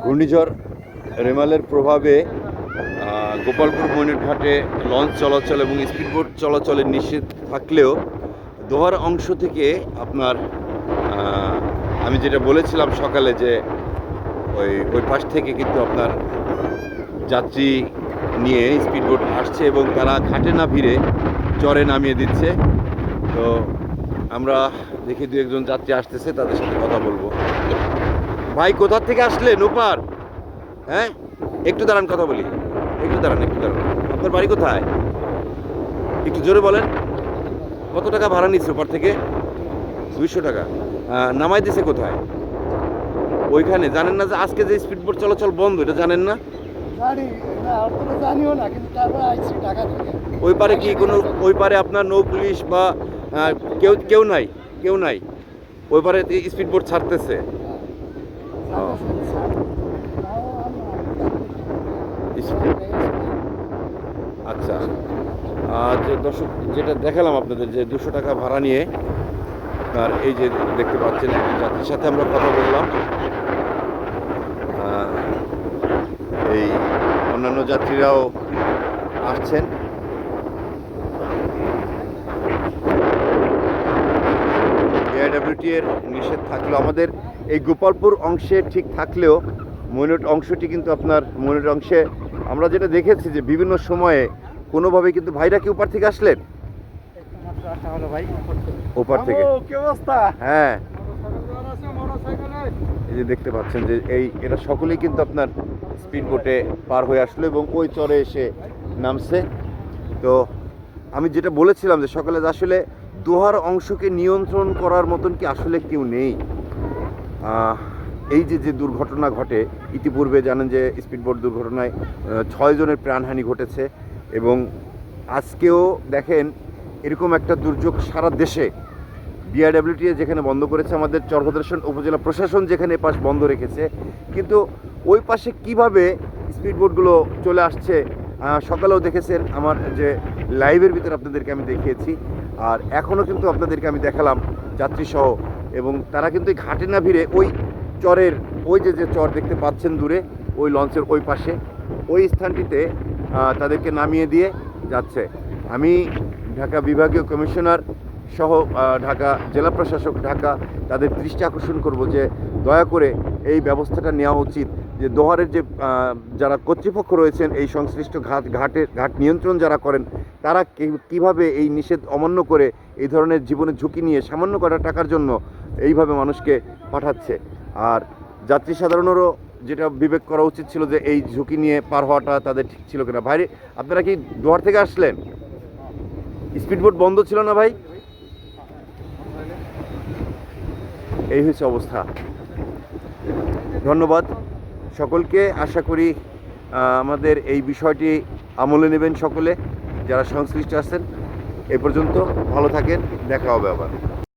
ঘূর্ণিঝড় রেমালের প্রভাবে গোপালপুর মৈনট ঘাটে লঞ্চ চলাচল এবং স্পিডবোট চলাচলের নিষেধ থাকলেও দোহার অংশ থেকে আপনার আমি যেটা বলেছিলাম সকালে যে ওই পাশ থেকে কিন্তু আপনার যাত্রী নিয়ে স্পিডবোট আসছে এবং তারা ঘাটে না ভিড়ে চরে নামিয়ে দিচ্ছে। তো আমরা দেখি দু একজন যাত্রী আসতেছে, তাদের সাথে কথা বলবো। ভাই কোথা থেকে আসলেন? ওপার? হ্যাঁ, একটু দাঁড়ান, কথা বলি। একটু দাঁড়ান। আপনার বাড়ি কোথায়? একটু জোরে বলেন। কত টাকা ভাড়া নিচ্ছে ওপার থেকে? 200 টাকা। নামাই দিছে কোথায়? ওইখানে। জানেন না যে আজকে যে স্পিডবোট চলাচল বন্ধ, এটা জানেন না? ওই পারে কি কোনো, ওই পারে আপনার নৌ পুলিশ বা কেউ নাই? ওই পারে স্পিডবোট ছাড়তেছে। আচ্ছা, যে দর্শক যেটা দেখালাম আপনাদের, যে 200 টাকা ভাড়া নিয়ে আপনার এই যে দেখতে পাচ্ছেন যাত্রীর সাথে আমরা কথা বললাম। এই অন্যান্য যাত্রীরাও আসছেন। বিআইডব্লিউটি এর নিষেধ থাকলেও আমাদের এই গোপালপুর অংশে ঠিক থাকলেও মৈনট অংশটি কিন্তু আপনার মৈনট অংশে আমরা যেটা দেখেছি যে বিভিন্ন সময়ে কোনোভাবে কিন্তু ভাইরা কি ওপার থেকে আসলেন? ওপার থেকে। হ্যাঁ, এই যে দেখতে পাচ্ছেন যে এরা সকলেই কিন্তু আপনার স্পিডবোটে পার হয়ে আসলো এবং ওই চরে এসে নামছে। তো আমি যেটা বলেছিলাম যে সকালে আসলে দোহার অংশকে নিয়ন্ত্রণ করার মতন কি আসলে কেউ নেই। এই যে দুর্ঘটনা ঘটে, ইতিপূর্বে জানেন যে স্পিডবোট দুর্ঘটনায় 6 জনের প্রাণহানি ঘটেছে এবং আজকেও দেখেন এরকম একটা দুর্যোগ সারা দেশে। বিআরডব্লিউটি যেখানে বন্ধ করেছে, আমাদের চরভদ্রেশ্বর উপজেলা প্রশাসন যেখানে পাশ বন্ধ রেখেছে, কিন্তু ওই পাশে কিভাবে স্পিডবোটগুলো চলে আসছে সকালেও দেখেছেন আমার যে লাইভের ভিতরে আপনাদেরকে আমি দেখিয়েছি। আর এখনও কিন্তু আপনাদেরকে আমি দেখালাম যাত্রীসহ, এবং তারা কিন্তু ঘাটে না ভিড়ে ওই চরের ওই যে চর দেখতে পাচ্ছেন দূরে, ওই লঞ্চের ওই পাশে ওই স্থানটিতে তাদেরকে নামিয়ে দিয়ে যাচ্ছে। আমি ঢাকা বিভাগীয় কমিশনার সহ ঢাকা জেলা প্রশাসক ঢাকা তাদের দৃষ্টি আকর্ষণ করব যে দয়া করে এই ব্যবস্থাটা নেওয়া উচিত, যে দোহারের যে যারা কর্তৃপক্ষ রয়েছেন, এই সংশ্লিষ্ট ঘাট নিয়ন্ত্রণ যারা করেন, তারা কিভাবে এই নিষেধ অমান্য করে এই ধরনের জীবনের ঝুঁকি নিয়ে সামান্য কটা টাকার জন্য এইভাবে মানুষকে পাঠাচ্ছে। আর যাত্রী সাধারণেরও যেটা বিবেক করা উচিত ছিল যে এই ঝুঁকি নিয়ে পার হওয়াটা তাদের ঠিক ছিল কিনা। ভাই আপনারা কি দোহার থেকে আসলেন? স্পিডবোট বন্ধ ছিল না ভাই? এই হচ্ছে অবস্থা। ধন্যবাদ সকলকে। আশা করি আমাদের এই বিষয়টি আমলে নেবেন সকলে যারা সংশ্লিষ্ট আছেন। এ পর্যন্ত ভালো থাকেন, দেখা হবে আবার।